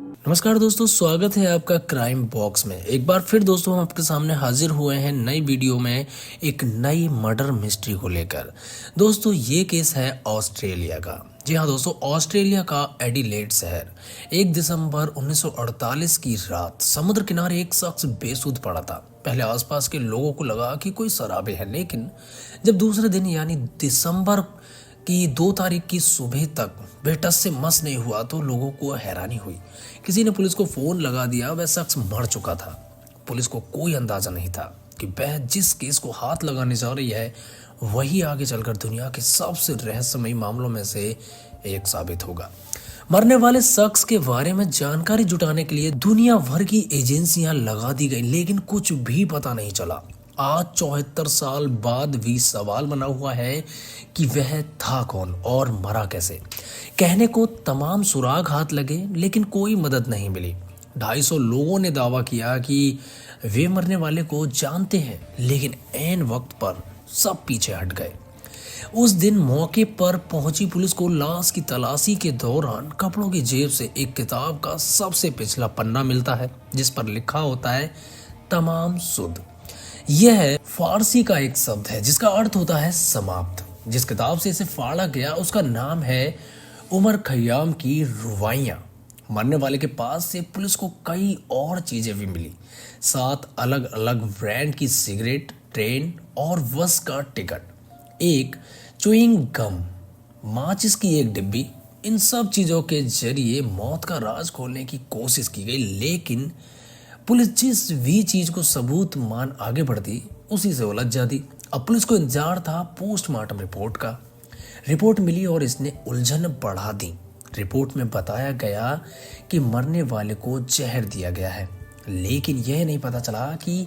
नमस्कार दोस्तों, स्वागत है आपका क्राइम बॉक्स में। एक बार फिर दोस्तों हम आपके सामने हाजिर हुए हैं नई वीडियो में एक नई मर्डर मिस्ट्री को लेकर। दोस्तों ये केस है ऑस्ट्रेलिया का। जी हाँ दोस्तों, ऑस्ट्रेलिया का एडिलेड शहर। 1 दिसंबर 1948 की रात समुद्र किनारे एक शख्स बेसुध पड़ा था। पहले आसपास के लोगों को लगा कि कोई शराबी है, लेकिन जब दूसरे दिन यानी दिसंबर की 2 तारीख की सुबह तक बेटस से मस नहीं हुआ तो लोगों को हैरानी हुई। किसी ने पुलिस को फोन लगा दिया। वह शख्स मर चुका था। पुलिस को कोई अंदाजा नहीं था कि वह जिस केस को हाथ लगाने जा रही है वही आगे चलकर दुनिया के सबसे रहस्यमयी मामलों में से एक साबित होगा। मरने वाले शख्स के बारे में जानकारी जुटाने के लिए दुनिया भर की एजेंसियां लगा दी गई, लेकिन कुछ भी पता नहीं चला। आज 74 साल बाद भी सवाल बना हुआ है कि वह था कौन और मरा कैसे। कहने को तमाम सुराग हाथ लगे, लेकिन कोई मदद नहीं मिली। 250 लोगों ने दावा किया कि वे मरने वाले को जानते हैं, लेकिन ऐन वक्त पर सब पीछे हट गए। उस दिन मौके पर पहुंची पुलिस को लाश की तलाशी के दौरान कपड़ों की जेब से एक किताब का सबसे पिछला पन्ना मिलता है, जिस पर लिखा होता है तमाम सुध। यह फारसी का एक शब्द है जिसका अर्थ होता है समाप्त। जिस किताब से इसे फाड़ा गया उसका नाम है उमर खयाम की रुवाइयां। मरने वाले के पास से पुलिस को कई और चीजें भी मिली। 7 अलग अलग ब्रांड की सिगरेट, ट्रेन और बस का टिकट, एक च्युइंग गम, माचिस की एक डिब्बी। इन सब चीजों के जरिए मौत का राज खोलने की कोशिश की गई, लेकिन पुलिस जिस भी चीज को सबूत मान आगे बढ़ती उसी से उलझ जाती। अब पुलिस को इंतजार था पोस्टमार्टम रिपोर्ट का। रिपोर्ट मिली और इसने उलझन बढ़ा दी। रिपोर्ट में बताया गया कि मरने वाले को जहर दिया गया है, लेकिन यह नहीं पता चला कि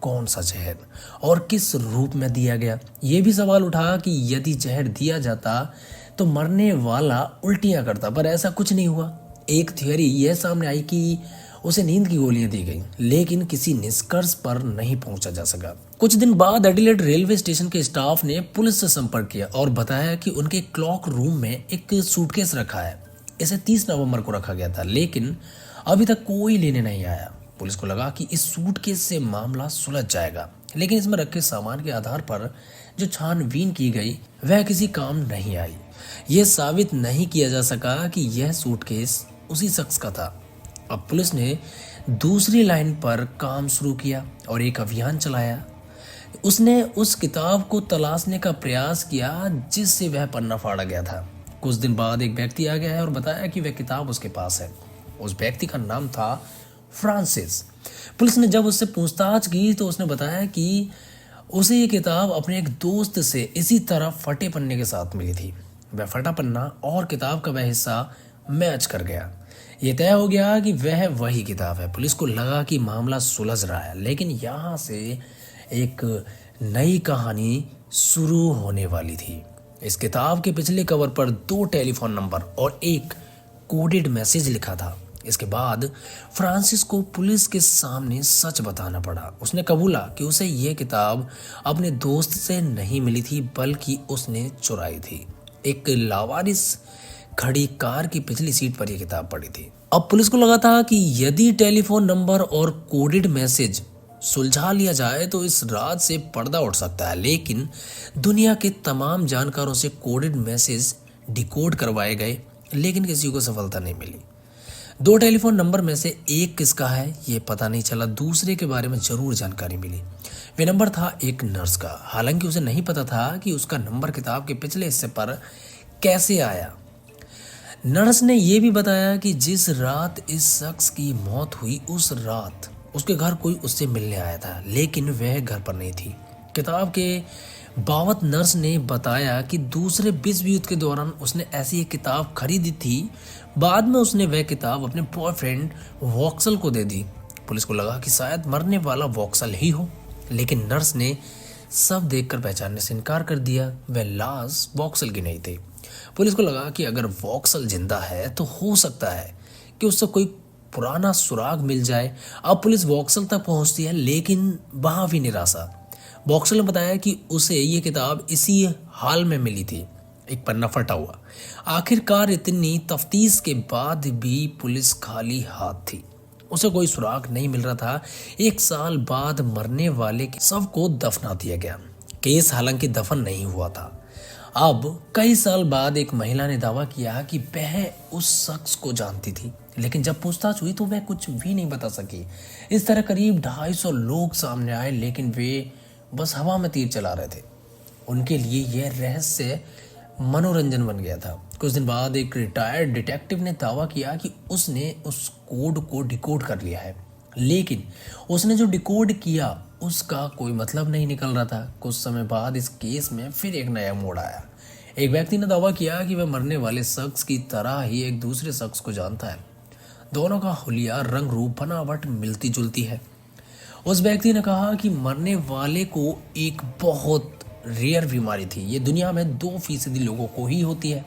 कौन सा जहर और किस रूप में दिया गया। यह भी सवाल उठा कि यदि जहर दिया जाता तो मरने वाला उल्टियां करता, पर ऐसा कुछ नहीं हुआ। एक थियरी यह सामने आई कि उसे नींद की गोलियां दी गई, लेकिन किसी निष्कर्ष पर नहीं पहुंचा जा सका। कुछ दिन बाद एडिलेड रेलवे स्टेशन के स्टाफ ने पुलिस से संपर्क किया और बताया कि उनके क्लॉक रूम में एक सूटकेस रखा है। इसे 30 नवंबर को रखा गया था, लेकिन अभी तक कोई लेने नहीं आया। पुलिस को लगा कि इस सूटकेस से मामला सुलझ जाएगा, लेकिन इसमें रखे सामान के आधार पर जो छानबीन की गई वह किसी काम नहीं आई। यह साबित नहीं किया जा सका कि यह सूटकेस उसी शख्स का था। अब पुलिस ने दूसरी लाइन पर काम शुरू किया और एक अभियान चलाया। उसने उस किताब को तलाशने का प्रयास किया जिससे वह पन्ना फाड़ा गया था। कुछ दिन बाद एक व्यक्ति आ गया है और बताया कि वह किताब उसके पास है। उस व्यक्ति का नाम था फ्रांसिस। पुलिस ने जब उससे पूछताछ की तो उसने बताया कि उसे ये किताब अपने एक दोस्त से इसी तरह फटे पन्ने के साथ मिली थी। वह फटा पन्ना और किताब का वह हिस्सा मैच कर गया। ये तय हो गया कि वह वही किताब है। पुलिस को लगा कि मामला सुलझ रहा है, लेकिन यहाँ से एक नई कहानी शुरू होने वाली थी। इस किताब के पिछले कवर पर 2 टेलीफोन नंबर और एक कोडेड मैसेज लिखा था। इसके बाद फ्रांसिस को पुलिस के सामने सच बताना पड़ा। उसने कबूला कि उसे यह किताब अपने दोस्त से नहीं मिली थी, बल्कि उसने चुराई थी। एक लावारिस खड़ी कार की पिछली सीट पर यह किताब पड़ी थी। अब पुलिस को लगा था कि यदि टेलीफोन नंबर और कोडेड मैसेज सुलझा लिया जाए तो इस राज से पर्दा उठ सकता है, लेकिन दुनिया के तमाम जानकारों से कोडेड मैसेज डिकोड करवाए गए, लेकिन किसी को सफलता नहीं मिली। 2 टेलीफोन नंबर में से एक किसका है ये पता नहीं चला। दूसरे के बारे में जरूर जानकारी मिली। वे नंबर था एक नर्स का। हालांकि उसे नहीं पता था कि उसका नंबर किताब के पिछले हिस्से पर कैसे आया। नर्स ने यह भी बताया कि जिस रात इस शख्स की मौत हुई उस रात उसके घर कोई उससे मिलने आया था, लेकिन वह घर पर नहीं थी। किताब के बाबत नर्स ने बताया कि दूसरे विश्व युद्ध के दौरान उसने ऐसी एक किताब खरीदी थी। बाद में उसने वह किताब अपने बॉयफ्रेंड वॉक्सल को दे दी। पुलिस को लगा कि शायद मरने वाला वॉक्सल ही हो, लेकिन नर्स ने सब देखकर पहचानने से इनकार कर दिया। वह लाश वॉक्सल की नहीं थी। पुलिस को लगा कि अगर वॉक्सल जिंदा है तो हो सकता है कि उससे कोई पुराना सुराग मिल जाए। अब पुलिस वॉक्सल तक पहुंचती है, लेकिन वहां भी निराशा। वॉक्सल ने बताया कि उसे ये किताब इसी हाल में मिली थी। एक पन्ना फटा हुआ। आखिरकार इतनी तफ्तीश के बाद भी पुलिस खाली हाथ थी। उसे कोई सुराग नहीं मिल रहा था। 1 साल बाद मरने वाले के शव को दफना दिया गया। केस हालांकि दफन नहीं हुआ था। अब कई साल बाद एक महिला ने दावा किया कि वह उस शख्स को जानती थी, लेकिन जब पूछताछ हुई तो वह कुछ भी नहीं बता सकी। इस तरह करीब 250 लोग सामने आए, लेकिन वे बस हवा में तीर चला रहे थे। उनके लिए यह रहस्य मनोरंजन बन गया था। कुछ दिन बाद एक रिटायर्ड डिटेक्टिव ने दावा किया कि उसने उस कोड को डिकोड कर लिया है, लेकिन उसने जो डिकोड किया उसका कोई मतलब नहीं निकल रहा था। कुछ समय बाद इस केस में फिर एक नया मोड़ आया। एक व्यक्ति ने दावा किया कि वह मरने वाले शख्स की तरह ही एक दूसरे शख्स को जानता है। दोनों का हुलिया, रंग, रूप, बनावट मिलती जुलती है। उस व्यक्ति ने कहा कि मरने वाले को एक बहुत रेयर बीमारी थी। ये दुनिया में 2% लोगों को ही होती है।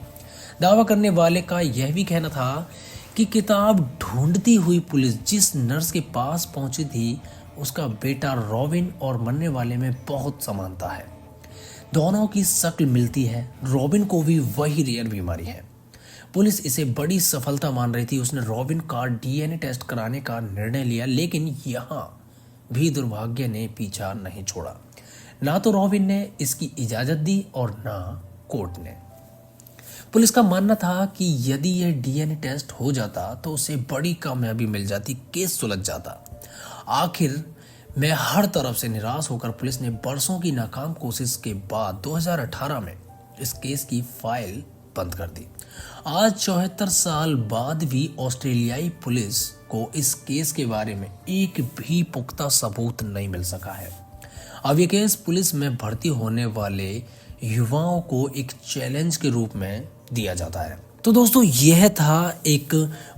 दावा करने वाले का यह भी कहना था कि किताब ढूंढती हुई पुलिस जिस नर्स के पास पहुंची थी, उसका बेटा रॉबिन और मरने वाले में बहुत समानता है। दोनों की शक्ल मिलती है। रॉबिन को भी वही रेयर बीमारी है। पुलिस इसे बड़ी सफलता मान रही थी। उसने रॉबिन का डीएनए टेस्ट कराने का निर्णय लिया, लेकिन यहाँ भी दुर्भाग्य ने पीछा नहीं छोड़ा। ना तो रॉबिन ने इसकी इजाजत दी और ना कोर्ट ने। पुलिस का मानना था कि यदि यह डीएनए टेस्ट हो जाता तो उसे बड़ी कामयाबी मिल जाती, केस सुलझ जाता। आखिर में हर तरफ से निराश होकर पुलिस ने बरसों की नाकाम कोशिश के बाद 2018 में इस केस की फाइल बंद कर दी। आज 74 साल बाद भी ऑस्ट्रेलियाई पुलिस को इस केस के बारे में एक भी पुख्ता सबूत नहीं मिल सका है। अब ये केस पुलिस में भर्ती होने वाले युवाओं को एक चैलेंज के रूप में दिया जाता है। तो दोस्तों, यह था एक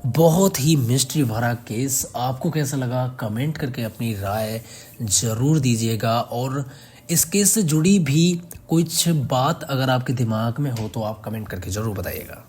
बहुत ही मिस्ट्री भरा केस। आपको कैसा लगा कमेंट करके अपनी राय जरूर दीजिएगा, और इस केस से जुड़ी भी कुछ बात अगर आपके दिमाग में हो तो आप कमेंट करके जरूर बताइएगा।